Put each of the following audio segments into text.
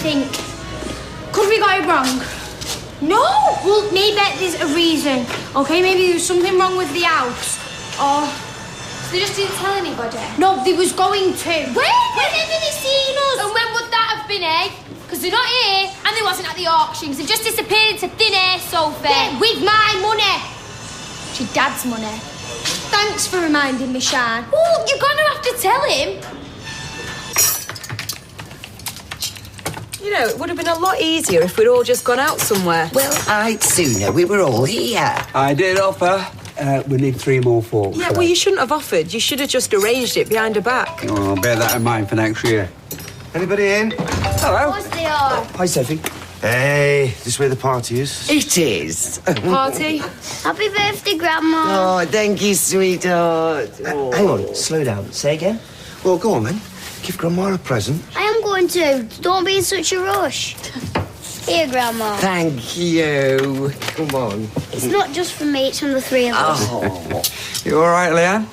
think? Could we got it wrong? No! Well, maybe there's a reason. Okay, maybe there was something wrong with the house. Or... So they just didn't tell anybody? No, they was going to. When? Whenever they seen us. And when would that have been, eh? Because they're not here, and they wasn't at the auctions. They've just disappeared into thin air, Sophie. Yeah, with my money. Your dad's money. Thanks for reminding me, Shan. Well, you're going to have to tell him. You know, it would have been a lot easier if we'd all just gone out somewhere. Well, I'd sooner we were all here. I did offer. We need 3 more forks. Yeah, well, you shouldn't have offered. You should have just arranged it behind her back. Oh, I'll bear that in mind for next year. Anybody in? Hello. Of course they are. Hi, Sophie. Hey, this where the party is? It is. Party. Happy birthday, Grandma. Oh, thank you, sweetheart. Oh. Hang on, slow down. Say again. Well, go on then. Give Grandma a present. I am going to. Don't be in such a rush. Here, Grandma. Thank you. Come on. It's not just for me, it's from the 3 of us. Oh. You all right, Leanne?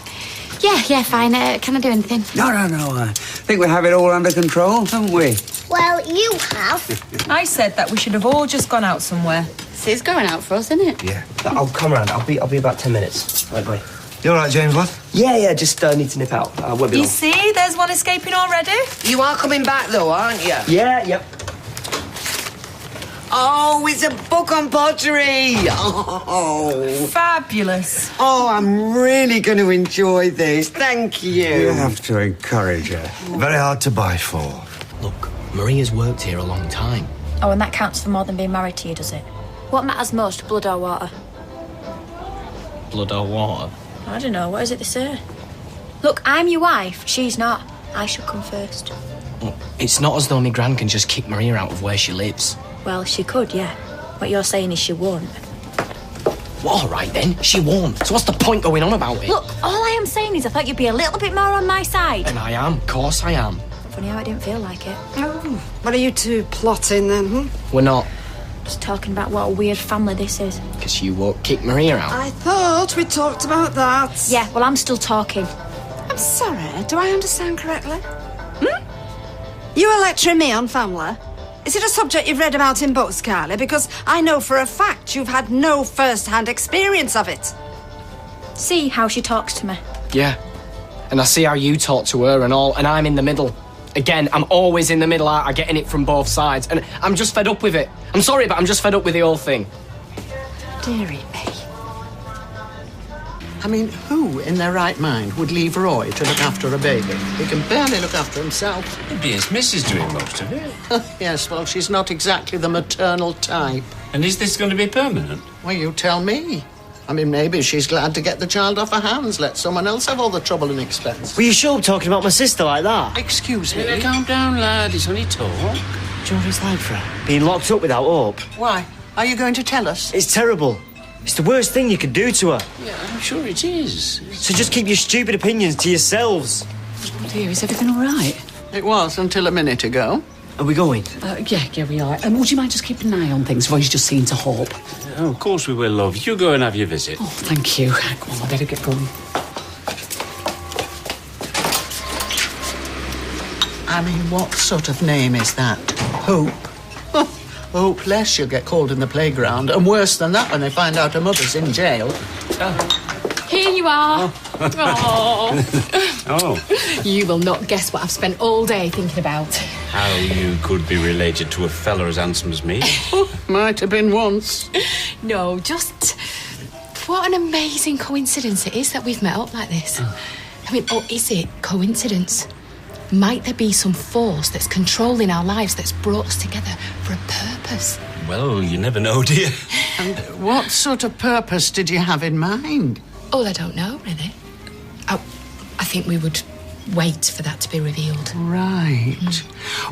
Yeah, fine. Can I do anything? No. I think we have it all under control, haven't we? Well, you have. I said that we should have all just gone out somewhere. It's going out for us, isn't it? Yeah. I'll come round. I'll be about 10 minutes. Right, bye. You all right, James, lad? Yeah, just need to nip out. I won't be You long. see, there's one escaping already. You are coming back, though, aren't you? Yeah, yep. Oh, it's a book on pottery. Oh. Fabulous. Oh, I'm really going to enjoy this. Thank you. You have to encourage her. Very hard to buy for. Look, Maria's worked here a long time. Oh, and that counts for more than being married to you, does it? What matters most, blood or water? Blood or water? I don't know, what is it they say? Look, I'm your wife, she's not. I should come first. Well, it's not as though my gran can just kick Maria out of where she lives. Well, she could, yeah. What you're saying is she won't. Well, all right then, she won't. So what's the point going on about it? Look, all I am saying is I thought you'd be a little bit more on my side. And I am, of course I am. Funny how I didn't feel like it. Oh, what are you two plotting then, We're not, Just talking about what a weird family this is. because you won't kick Maria out. I thought we talked about that. Yeah, well, I'm still talking. I'm sorry, do I understand correctly? You are lecturing me on family? Is it a subject you've read about in books, Carly? Because I know for a fact you've had no first-hand experience of it. See how she talks to me. Yeah. And I see how you talk to her and all, and I'm in the middle. Again, I'm always in the middle, I'm getting it from both sides, and I'm just fed up with it. I'm sorry, but I'm just fed up with the whole thing. Dearie me. I mean, who in their right mind would leave Roy to look after a baby? He can barely look after himself. It'd be his missus doing most of it. Yes, well, she's not exactly the maternal type. And is this going to be permanent? Well, you tell me. I mean, maybe she's glad to get the child off her hands, let someone else have all the trouble and expense. Were you sure talking about my sister like that? Excuse me? Calm down, lad. It's only talk. Do you know what it's like for her? Being locked up without hope. Why? Are you going to tell us? It's terrible. It's the worst thing you could do to her. Yeah, I'm sure it is. So just keep your stupid opinions to yourselves. Oh dear, is everything all right? It was until a minute ago. Are we going? Yeah, we are. Would you mind just keeping an eye on things while you just seem to hope? Oh, of course we will, love. You go and have your visit. Oh, thank you. Come on, I better get going. I mean, what sort of name is that? Hope? Hopeless you'll get called in the playground. And worse than that when they find out her mother's in jail. Here you are. Oh. You will not guess what I've spent all day thinking about. How you could be related to a fella as handsome as me. Might have been once. No, just what an amazing coincidence it is that we've met up like this. I mean, or is it coincidence? Might there be some force that's controlling our lives that's brought us together for a purpose? Well, you never know, dear. And what sort of purpose did you have in mind? Oh, I don't know, really. I think we would wait for that to be revealed. Right.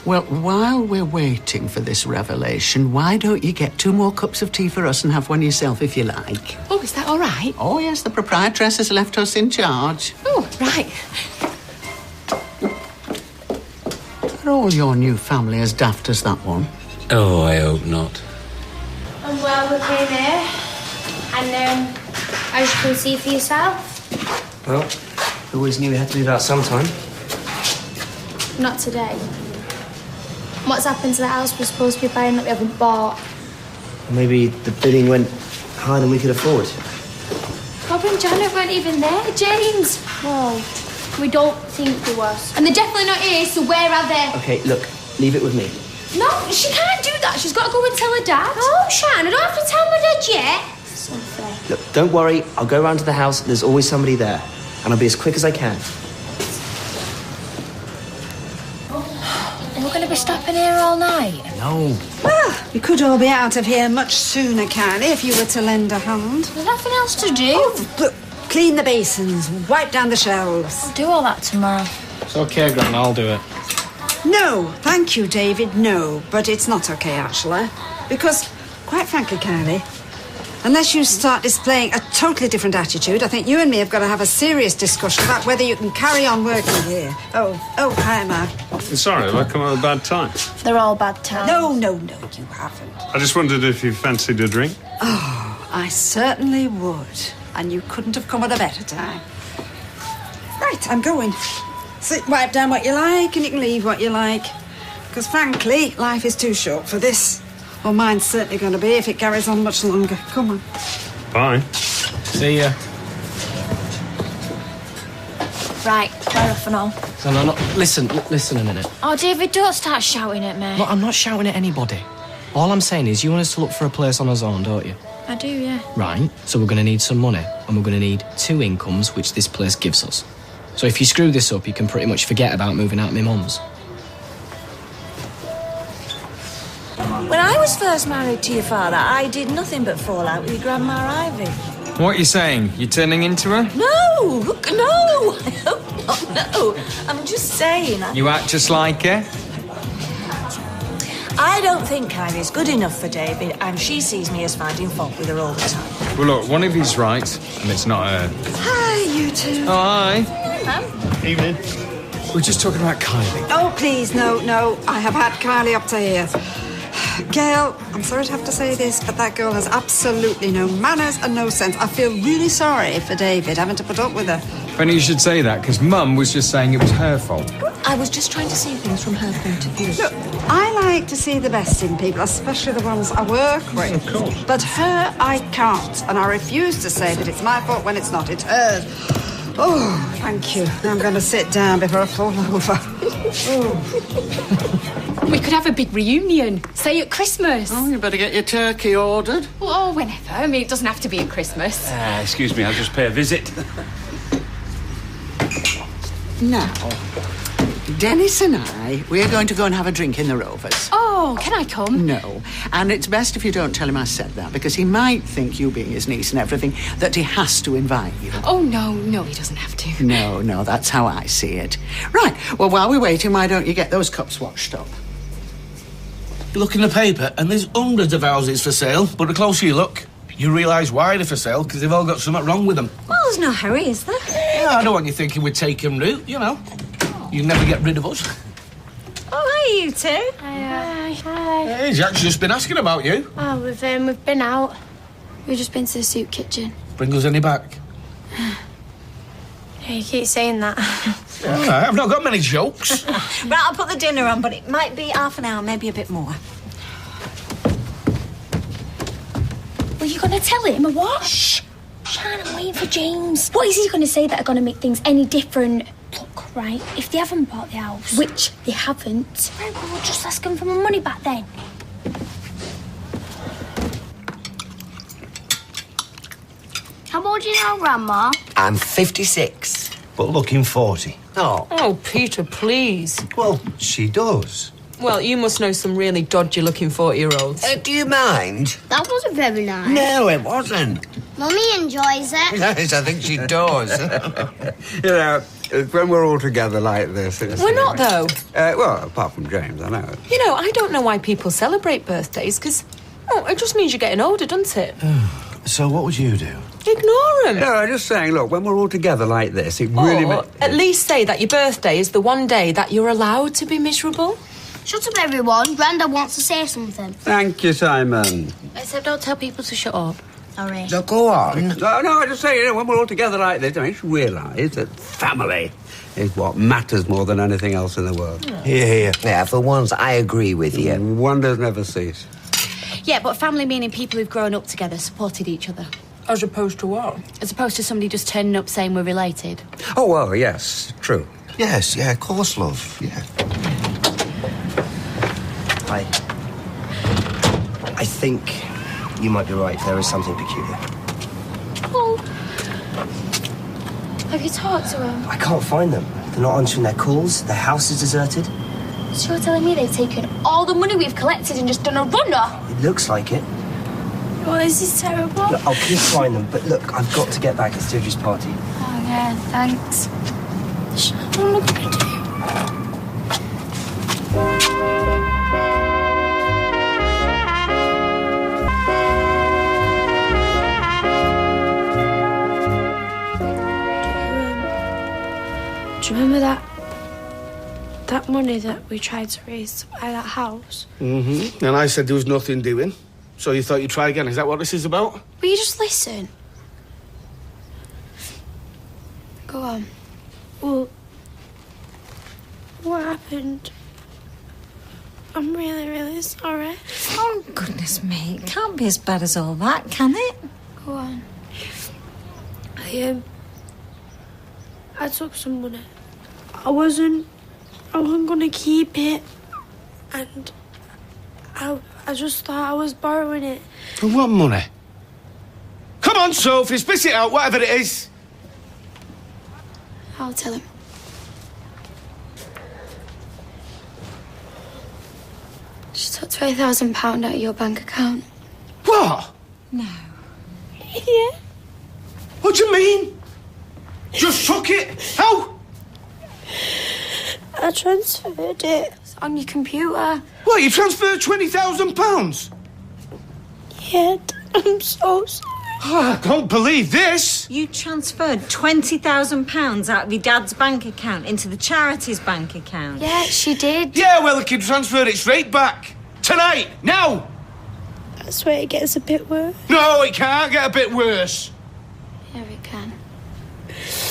Well, while we're waiting for this revelation, why don't you get 2 more cups of tea for us and have one yourself if you like? Oh, is that all right? Oh, yes, the proprietress has left us in charge. Oh, right. Are all your new family as daft as that one? Oh, I hope not. And well, we came here, and as you can see for yourself, Well, we always knew we had to do that sometime. not today. What's happened to the house we're supposed to be buying that we haven't bought? Maybe the bidding went higher than we could afford. Bob and Janet weren't even there, James. Well, we don't think there was. And they're definitely not here, so where are they? Okay, look, leave it with me. No, she can't do that. She's got to go and tell her dad. Oh, Shan, I don't have to tell my dad yet. It's unfair. Look, don't worry. I'll go round to the house. There's always somebody there. And I'll be as quick as I can. We're going to be stopping here all night? No. Well, we could all be out of here much sooner, Kylie, if you were to lend a hand. There's nothing else to do. Oh, look, clean the basins, wipe down the shelves. I'll do all that tomorrow. It's okay, Gran, I'll do it. No, thank you, David, no. But it's not okay, actually. Because, quite frankly, Kylie, unless you start displaying a totally different attitude, I think you and me have got to have a serious discussion about whether you can carry on working here. Oh, hi, Ma. Sorry, have I come at a bad time? They're all bad times. No, you haven't. I just wondered if you fancied a drink. Oh, I certainly would. And you couldn't have come at a better time. Right, I'm going. Sit, wipe down what you like, and you can leave what you like. Because, frankly, life is too short for this. Well, mine's certainly going to be if it carries on much longer. Come on. Bye. See ya. Right, we're off and all. No. Listen a minute. Oh, David, don't start shouting at me. Look, I'm not shouting at anybody. All I'm saying is you want us to look for a place on our own, don't you? I do, yeah. Right, so we're going to need some money, and we're going to need 2 incomes, which this place gives us. So if you screw this up, you can pretty much forget about moving out of my mum's. When I was first married to your father, I did nothing but fall out with your Grandma Ivy. What are you saying? You turning into her? No! I hope not, no. I'm just saying. You act just like her? I don't think Ivy's good enough for David, and she sees me as finding fault with her all the time. Well, look, one of you's right, and it's not her. Hi, you two. Oh, hi. Hi, Mum. Evening. We're just talking about Kylie. Oh, please, no. I have had Kylie up to here. Gail, I'm sorry to have to say this, but that girl has absolutely no manners and no sense. I feel really sorry for David having to put up with her. Funny you should say that, because Mum was just saying it was her fault. I was just trying to see things from her point of view. Look, I like to see the best in people, especially the ones I work with. Of course. But her, I can't, and I refuse to say that it's my fault when it's not. It's hers. Oh, thank you. Now I'm going to sit down before I fall over. We could have a big reunion, say at Christmas. Oh, you better get your turkey ordered. Well, whenever. I mean, it doesn't have to be at Christmas. Excuse me, I'll just pay a visit. Now, Dennis and I, we're going to go and have a drink in the Rovers. Oh, can I come? No. And it's best if you don't tell him I said that, because he might think, you being his niece and everything, that he has to invite you. Oh, no, he doesn't have to. No, that's how I see it. Right, well, while we're waiting, why don't you get those cups washed up? You look in the paper, and there's hundreds of houses for sale, but the closer you look, you realise why they're for sale, because they've all got something wrong with them. Well, there's no hurry, is there? Yeah, I don't want you thinking we're taking route, you know. You'd never get rid of us. Oh, hi, you two. Hi. Hey, Jack's just been asking about you. Oh, we've been out. We've just been to the soup kitchen. Bring us any back? Yeah, you keep saying that. All right, I've not got many jokes. Right, I'll put the dinner on, but it might be half an hour, maybe a bit more. Were you going to tell him or what? Shh. Shan, I'm waiting for James. What is he going to say that are going to make things any different? Look, right, if they haven't bought the house, which they haven't, right, well, we'll just ask them for my money back then. How old are you now, Grandma? I'm 56, but looking 40. Oh, Peter, please. Well, she does. Well, you must know some really dodgy-looking 40-year-olds. Do you mind? That wasn't very nice. No, it wasn't. Mummy enjoys it. Yes, I think she does. You know, when we're all together like this... We're not, though. Well, apart from James, I know. You know, I don't know why people celebrate birthdays, because, it just means you're getting older, doesn't it? So what would you do? Ignore them. No, I'm just saying, look, when we're all together like this, it really... Or at least say that your birthday is the one day that you're allowed to be miserable. Shut up, everyone. Grandad wants to say something. Thank you, Simon. Except don't tell people to shut up. Sorry. So go on. No, I just say, you know, when we're all together like this, I mean, you realise that family is what matters more than anything else in the world. Here. Yeah, for once, I agree with you. Wonders never cease. Yeah, but family meaning people who've grown up together, supported each other. As opposed to what? As opposed to somebody just turning up saying we're related. Oh, well, yes, true. Yes, yeah, of course, love. Yeah. I think you might be right. There is something peculiar. Oh. Have you talked to them? I can't find them. They're not answering their calls. Their house is deserted. So you're telling me they've taken all the money we've collected and just done a runner? It looks like it. Oh, this is terrible. Look, I'll keep trying them, but look, I've got to get back. It's Deirdre's party. Oh, yeah, thanks. What am I gonna do? Do you remember that money that we tried to raise to buy that house? Mm-hmm. And I said there was nothing doing. So you thought you'd try again. Is that what this is about? Will you just listen? Go on. Well, what happened? I'm really, really sorry. Oh, goodness me. It can't be as bad as all that, can it? Go on. I took some money. I wasn't gonna keep it, and I just thought I was borrowing it. And what money? Come on, Sophie, spit it out, whatever it is. I'll tell him. She took £20,000 out of your bank account. What? No. Yeah. What do you mean? Just took it? How? I transferred it. It's on your computer. What, you transferred £20,000? Yeah, I'm so sorry. Oh, I can't believe this. You transferred £20,000 out of your dad's bank account into the charity's bank account. Yeah, she did. Yeah, well, the kid transferred it straight back. Tonight, now. I swear it gets a bit worse. No, it can't get a bit worse. Yeah, it can.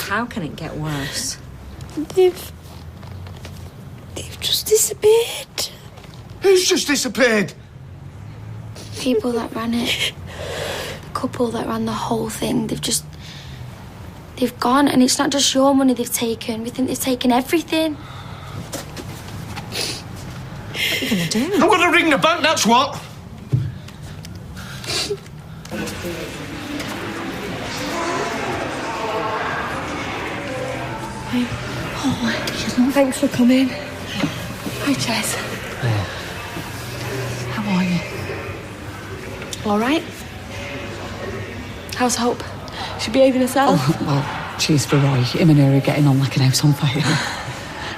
How can it get worse? They've just disappeared. Who's just disappeared? People that ran it. The couple that ran the whole thing. They've gone, and it's not just your money they've taken. We think they've taken everything. What are you gonna do? I'm gonna ring the bank, that's what. Oh, thanks for coming. Hi, Jess. How are you? All right? How's Hope? She behaving herself? Oh, well, cheers for Roy. Him and her are getting on like an house on fire.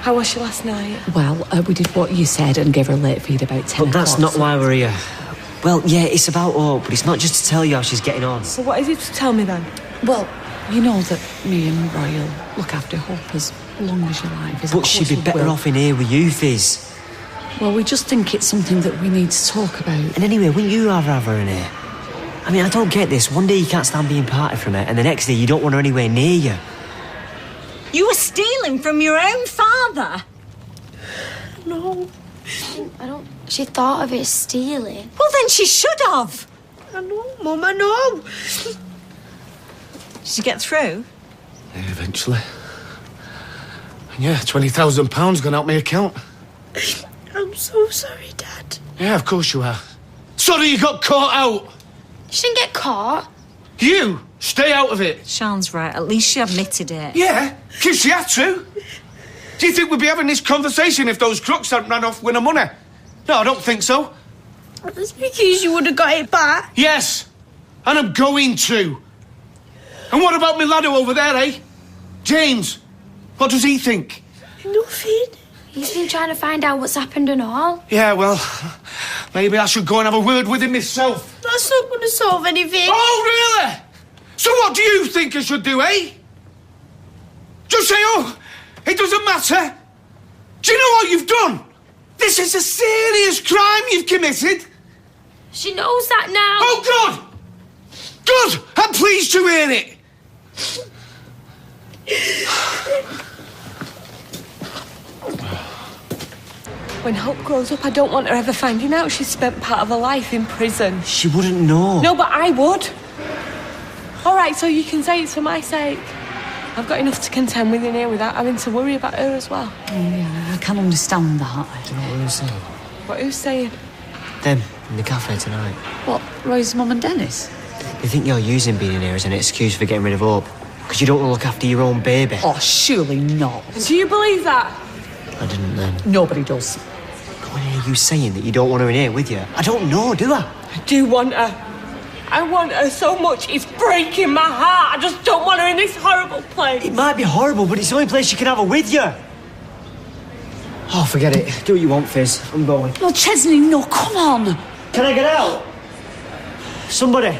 How was she last night? Well, we did what you said and gave her a late feed about 10 But that's o'clock. not why we're here. Well, yeah, it's about Hope, but it's not just to tell you how she's getting on. So what is it to tell me then? Well, you know that me and Roy will look after Hope as long as you like. But she'd be better off in here with you, Fizz. Well, we just think it's something that we need to talk about. And anyway, wouldn't you rather have her in here? I mean, I don't get this. One day you can't stand being parted from her, and the next day you don't want her anywhere near you. You were stealing from your own father. No. I don't... She thought of it as stealing. Well, then she should have. I know, Mum, I know. Did you get through? Yeah, eventually. And yeah, £20,000 gone out my account. I'm so sorry, Dad. Yeah, of course you are. Sorry you got caught out. She didn't get caught. You, stay out of it. Sean's right. At least she admitted it. Yeah, because she had to. Do you think we'd be having this conversation if those crooks hadn't ran off with the money? No, I don't think so. That's because you would have got it back. Yes, and I'm going to. And what about my lad over there, eh? James, what does he think? Nothing. He's been trying to find out what's happened and all. Yeah, well, maybe I should go and have a word with him myself. That's not going to solve anything. Oh, really? So what do you think I should do, eh? Just say, oh, it doesn't matter. Do you know what you've done? This is a serious crime you've committed. She knows that now. Oh, God! Good! I'm pleased to hear it! When Hope grows up, I don't want her ever finding out she's spent part of her life in prison. She wouldn't know. No, but I would. All right, so you can say it's for my sake. I've got enough to contend with in here without having to worry about her as well. Yeah, I can understand that. Do you know what who's saying? What, who's saying? Them, in the cafe tonight. What, Roy's mum and Dennis? They think you're using being in here as an excuse for getting rid of Hope. Because you don't want to look after your own baby. Oh, surely not. Do you believe that? I didn't then. Nobody does. What are you saying, that you don't want her in here with you? I don't know, do I? I do want her. I want her so much, it's breaking my heart. I just don't want her in this horrible place. It might be horrible, but it's the only place you can have her with you. Oh, forget it. Do what you want, Fizz. I'm going. No, Chesney, no, come on. Can I get out? Somebody.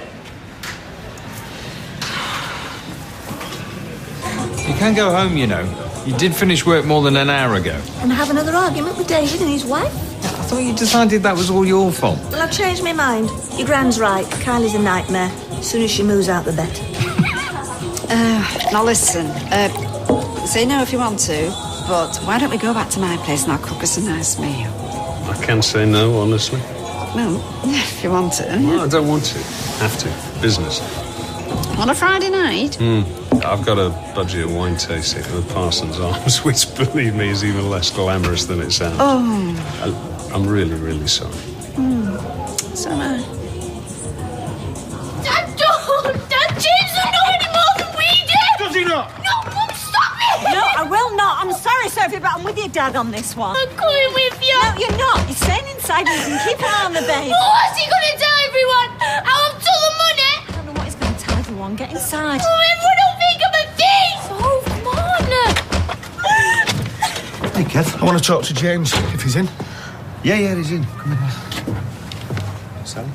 You can go home, you know. You did finish work more than an hour ago. And have another argument with David and his wife? I thought you decided that was all your fault. Well, I've changed my mind. Your gran's right. Kylie's a nightmare. As soon as she moves out, the better. Now listen, say no if you want to, but why don't we go back to my place and I'll cook us a nice meal? I can't say no, honestly. Well, if you want to. No, I don't want to. Have to. Business. On a Friday night? I've got a budget of wine tasting at the Parsons Arms, which, believe me, is even less glamorous than it sounds. Oh. I'm really, really sorry. So am I. Dad, don't! Dad, James don't know any more than we do! Does he not? No, Mum, stop it! No, I will not. I'm sorry, Sophie, but I'm with your dad on this one. I'm coming with you! No, you're not. You're staying inside and you can keep an eye on the babe. Well, what's he gonna tell everyone? How I've took the money? I don't know what he's going to tell everyone. Get inside. Oh, everyone will think I'm a thief! Oh, come on! Hey, Kev. I want to talk to James, if he's in. Yeah, he's in. Come in. Sally?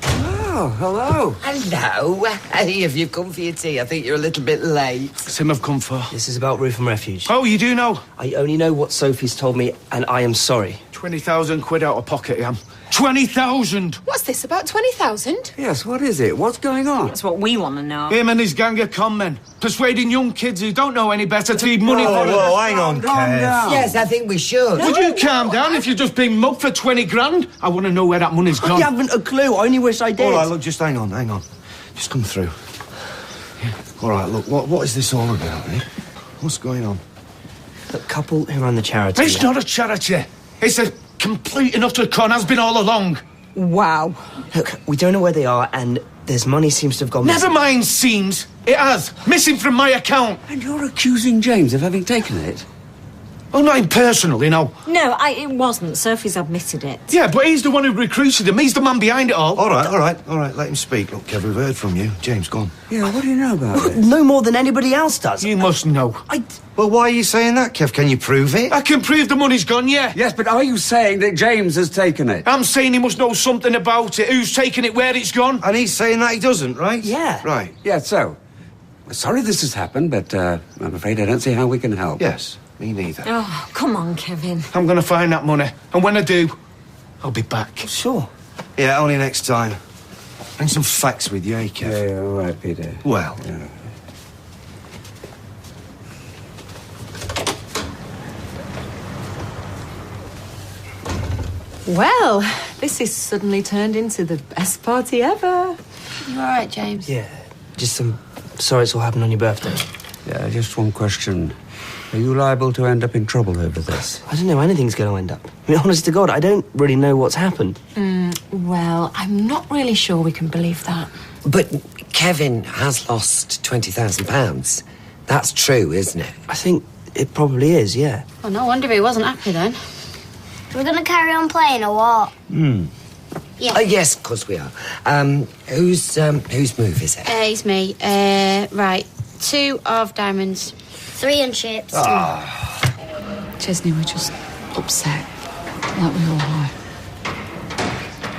Oh, hello. Hello. Hey, have you come for your tea? I think you're a little bit late. It's him I've come for. This is about Roof and Refuge. Oh, you do know? I only know what Sophie's told me, and I am sorry. 20,000 quid out of pocket, Yam. 20,000! What's this, about 20,000? Yes, what is it? What's going on? That's what we want to know. Him and his gang of con men, persuading young kids who don't know any better to leave money for them. Whoa, hang on, Kev. Yes, I think we should. Would you calm down if you're just being mugged for 20 grand? I want to know where that money's gone. I haven't a clue. I only wish I did. All right, look, just hang on. Just come through. All right, look, what is this all about, eh? What's going on? The couple who ran the charity. It's not a charity. It's a complete and utter con, has been all along. Wow. Look, we don't know where they are, and there's money seems to have gone Never missing. mind seems. It has. Missing from my account. And you're accusing James of having taken it? Oh, not impersonal, you know. No, it wasn't. Sophie's admitted it. Yeah, but he's the one who recruited him. He's the man behind it all. All right. Let him speak. Look, Kev, we've heard from you. James, go on. Yeah, what do you know about it? No more than anybody else does. You must know. Well, why are you saying that, Kev? Can you prove it? I can prove the money's gone, yeah. Yes, but are you saying that James has taken it? I'm saying he must know something about it. Who's taken it, where it's gone. And he's saying that he doesn't, right? Yeah. Right. Yeah, so. Sorry this has happened, but I'm afraid I don't see how we can help. Yes, me neither. Oh, come on, Kevin. I'm going to find that money. And when I do, I'll be back. Sure. Yeah, only next time. Bring some facts with you, eh, Kev? Yeah, all right, Peter. Well. Yeah. Well, this has suddenly turned into the best party ever. You all right, James? Yeah. Just sorry it's all happened on your birthday. Yeah, just one question. Are you liable to end up in trouble over this? I don't know how anything's going to end up. I mean, honest to God, I don't really know what's happened. Well, I'm not really sure we can believe that. But Kevin has lost £20,000. That's true, isn't it? I think it probably is, yeah. Well, no wonder he wasn't happy then. We're going to carry on playing or what? Yeah. Oh, yes, of course we are. Whose move is it? It's me. Right. 2 of diamonds. 3 and chips. Chesney, we're just upset, like we all are.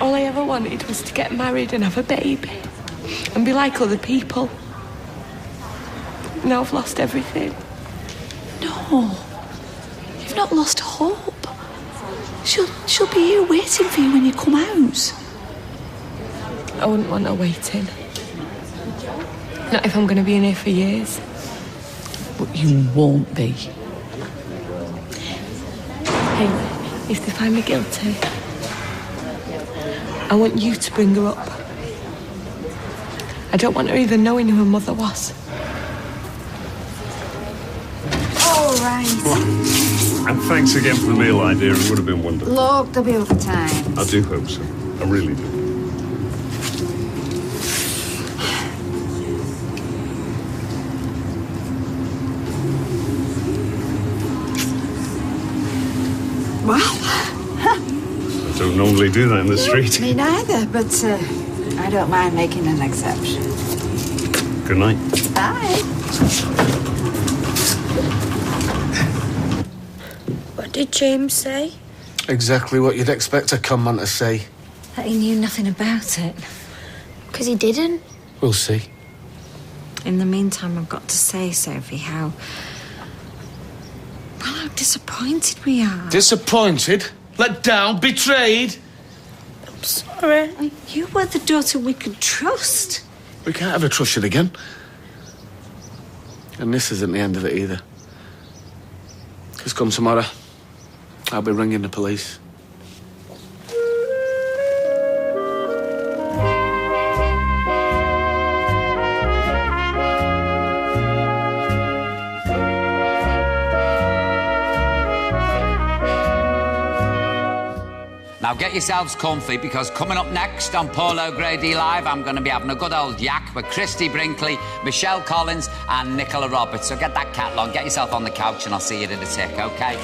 All I ever wanted was to get married and have a baby and be like other people. Now I've lost everything. No, you've not lost hope. She'll be here waiting for you when you come out. I wouldn't want her waiting. Not if I'm going to be in here for years. But you won't be. Hayley, if they find me guilty, I want you to bring her up. I don't want her even knowing who her mother was. All right. And thanks again for the meal idea. It would have been wonderful. Look, there'll be overtime. I do hope so. I really do. Well, I don't normally do that in the street. me neither, but I don't mind making an exception. Good night. Bye. What did James say? Exactly what you'd expect a con man to say. That he knew nothing about it. Because he didn't. We'll see. In the meantime, I've got to say, Sophie, how disappointed we are. Disappointed? Let down? Betrayed? I'm sorry. You were the daughter we could trust. We can't ever trust you again. And this isn't the end of it either. Because come tomorrow, I'll be ringing the police. Now get yourselves comfy, because coming up next on Polo Grady Live, I'm going to be having a good old yak with Christy Brinkley, Michelle Collins and Nicola Roberts. So get that catalogue, get yourself on the couch, and I'll see you in a tick, OK?